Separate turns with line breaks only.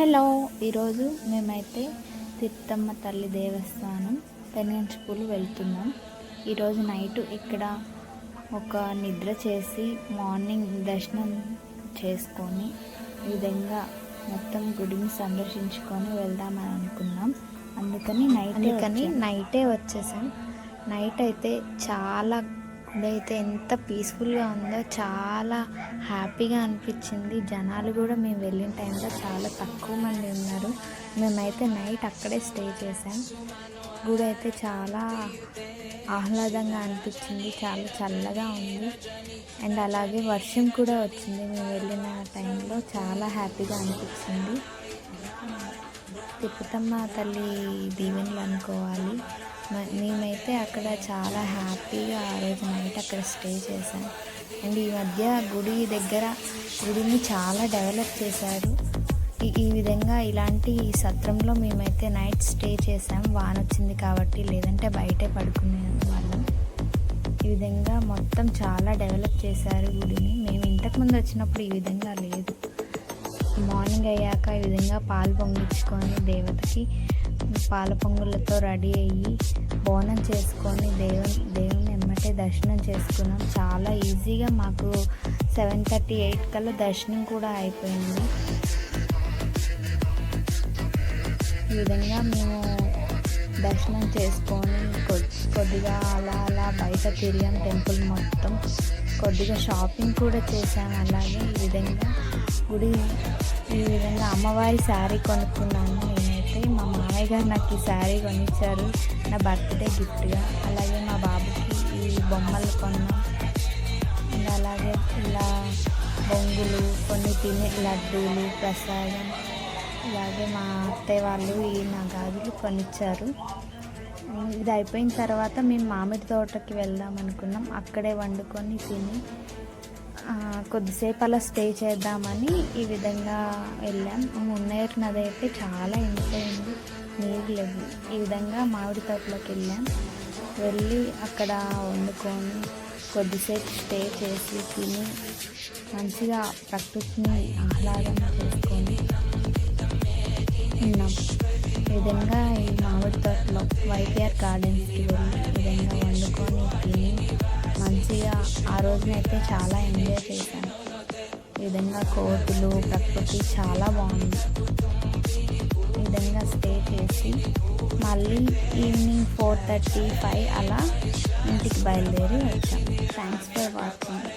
Hello, ఈరోజు మేమైతే తిరుత్తమ్మ తల్లి దేవస్థానం పెనుగంచిప్రోలు వెళ్తున్నాం. ఈరోజు నైట్ ఇక్కడ ఒక నిద్ర చేసి మార్నింగ్ దర్శనం చేసుకొని ఈ విధంగా మొత్తం గుడిని సందర్శించుకొని వెళ్దామని అనుకున్నాం. అందుకని నైటే వచ్చేసాం. నైట్ అయితే చాలా ఇదైతే ఎంత పీస్ఫుల్గా ఉందో, చాలా హ్యాపీగా అనిపించింది. జనాలు కూడా మేము వెళ్ళిన టైంలో చాలా తక్కువ మంది ఉన్నారు. మేమైతే నైట్ అక్కడే స్టే చేసాం. గుడి అయితే చాలా ఆహ్లాదంగా అనిపించింది, చాలా చల్లగా ఉంది. అండ్ అలాగే వర్షం కూడా వచ్చింది. మేము వెళ్ళిన టైంలో చాలా హ్యాపీగా అనిపించింది. తిరుపతమ్మ తల్లి దీవెనలు అనుకోవాలి. మేమైతే అక్కడ చాలా హ్యాపీగా ఆ రోజు నైట్ అక్కడ స్టే చేశాం. అండ్ ఈ మధ్య గుడి దగ్గర గుడిని చాలా డెవలప్ చేశారు. ఈ విధంగా ఇలాంటి సత్రంలో మేమైతే నైట్ స్టే చేసాం. వాన వచ్చింది కాబట్టి, లేదంటే బయటే పడుకునే వాళ్ళం. ఈ విధంగా మొత్తం చాలా డెవలప్ చేశారు గుడిని. మేము ఇంతకుముందు వచ్చినప్పుడు ఈ విధంగా లేదు. మార్నింగ్ అయ్యాక ఈ విధంగా పాలు పొంగించుకొని దేవతకి పాల పొంగులతో రెడీ అయ్యి బోనం చేసుకొని దేవుని ఎమ్మటే దర్శనం చేసుకున్నాం. చాలా ఈజీగా మాకు 7:38 కల్లా దర్శనం కూడా అయిపోయింది. ఈ విధంగా మేము దర్శనం చేసుకొని కొద్దిగా అలా బయట తిరిగాం టెంపుల్ మొత్తం. కొద్దిగా షాపింగ్ కూడా చేశాం. అలాగే ఈ విధంగా అమ్మవారి శారీ కొనుక్కున్నాను. నేనైతే మా మామయ్య గారు నాకు ఈ శారీ కొనిచ్చారు నా బర్త్డే గిఫ్ట్గా. అలాగే మా బాబుకి ఈ బొమ్మలు కొన్నాం. అండ్ అలాగే ఇలా బొంగులు, కొన్ని తినే లడ్డూలు, ప్రసాదం. అలాగే మా అత్తయ్య వాళ్ళు ఈ నా గాజులు కొనిచ్చారు. ఇది అయిపోయిన తర్వాత మేము మామిడి తోటకి వెళ్దాం అనుకున్నాం. అక్కడే వండుకొని తిని కొద్దిసేపు అలా స్టే చేద్దామని ఈ విధంగా వెళ్ళాం. మున్నేరు నది అయితే చాలా ఎండిపోయింది, నీరు లేవు. ఈ విధంగా మామిడి తోటలోకి వెళ్ళి అక్కడ వండుకొని కొద్దిసేపు స్టే చేసి తిని మంచిగా ప్రకృతిని ఆహ్లాదం చేసుకొని ఉన్నాం. ఈ విధంగా ఈ మామిడి తోటలో వైపిఆర్ గార్డెన్స్కి వెళ్ళి ఈ విధంగా వండుకొని తిని మంచిగా ఆ రోజునైతే చాలా ఎంజాయ్ చేశాను. ఈ విధంగా కోతులు, ప్రకృతి చాలా బాగుంది. ఈ విధంగా స్టే చేసి మళ్ళీ ఈవినింగ్ 4:35 అలా ఇంటికి బయలుదేరి వచ్చాం. Thanks for watching.